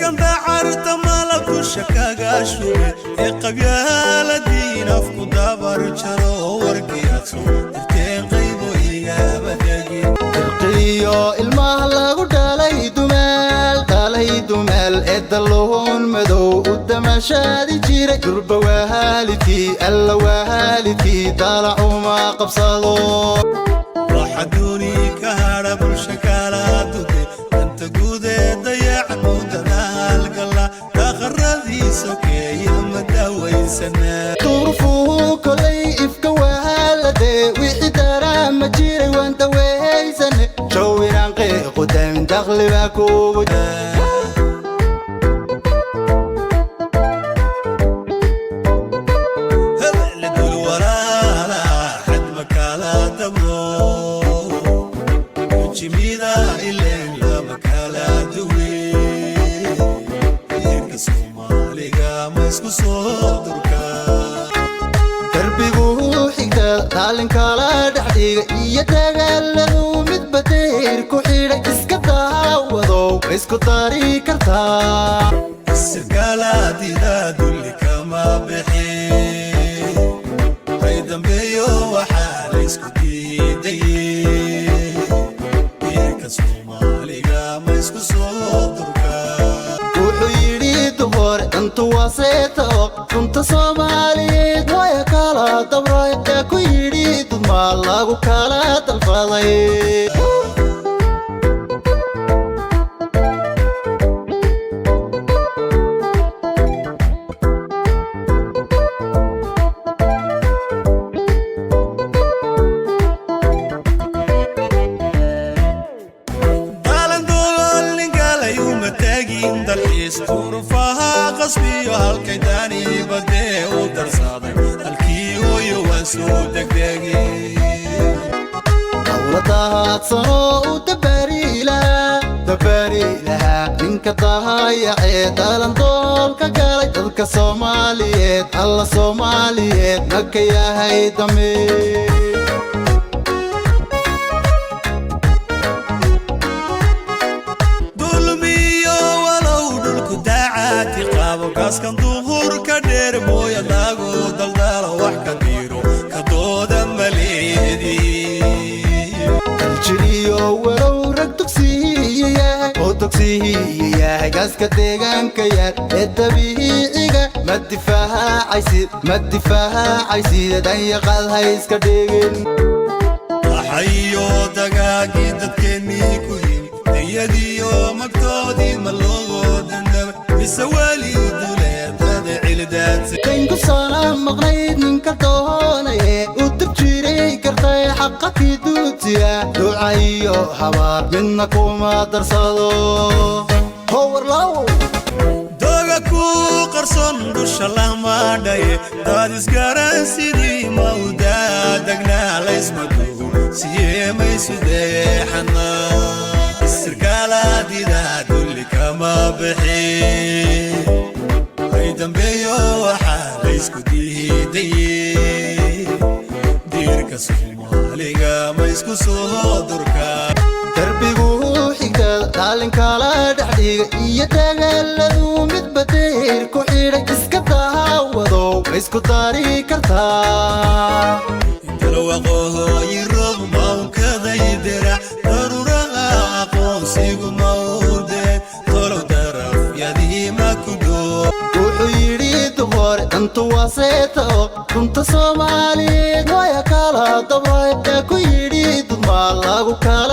markan dacarta malabku shakaaga shube qabyaaladiina afku dabar jaro warkiyaso dirteen qaybo igabadagi irqiyo ilmaha lagu dhalay dumeel edaloon madow u damashaadi jiray durba waalidkii alla waalidkii dalacuma qabsado waxaduuni ka hara bulsha kala dude anta guude dayacan mudanaal gala taqarradiiso keeya madawaysana turfu kolay ifka waalade wixii darama jiray waan dawaysane jawiraan qeeqo daamin dakhli baa kugu jimida ileen lama kala duwe irka Soomaaliga ma isku soo durka darbigu xigta taalinka la dhaxdiga iyo dagaaladu mid badeer ku xidhay iska daawado isku dari kartaa sirgalaadida dulli kama bixin ay dambeeyo waxaa la isku diiday Soomaaliga ma isku soo durka wuxuu yidhi duhur intu waseeto runta Soomaaliyeed way kala dabray ku yidhi duma lagu kala dalfaday Turfaha qasbiyo halkay daani badee u darsaday halkii hooyo waan soo degdegay dawladaad sano u dabaarilaha ninka dahayacee dalandoolka galay dadka Soomaaliyeed alla Soomaaliyeed maka yahay damee kaskan duhur ka dheer mooya lagu daldalo wax ka diiro ka dooda maleedi aljiriyo warow rag dugsiyahay gaaska deegaanka yar ee dabiiciga ma difaacaysid danyaqaad ha iska dhigin waxayo dagaagii dadkeennii ku yimid dayadiyo magtoodii ma loogo dandaba mise waliduleedada cilidaadsa kaynku sana maqnayd ninka doonaye u dib jiray kartay xaqakii duutiya ducayo habaar midna kuma darsado howarlaw doga ku qarson dusha lama dhaye daad isgaran sidii mawdaa dagnaa laysma dugo siyee maysu deexana sirgalaadida dulli kama bixin ay dambeeyo waxaa la isku diiday diirka Soomaaliga ma isku soo durka darbigu xigta taalinka la dhaxdiga iyo dagaaladu mid badeer ku xidhay iska daawado isku dari kartaa intalo waqooyi roob mawkaday dirac daruraha aqoonsigu mawde tolow daraf yadii ma ku doo wuxuu yidhi duhur intu waseeto runta Soomaaliyeed way kala dabray ku yidhi duma lagu kala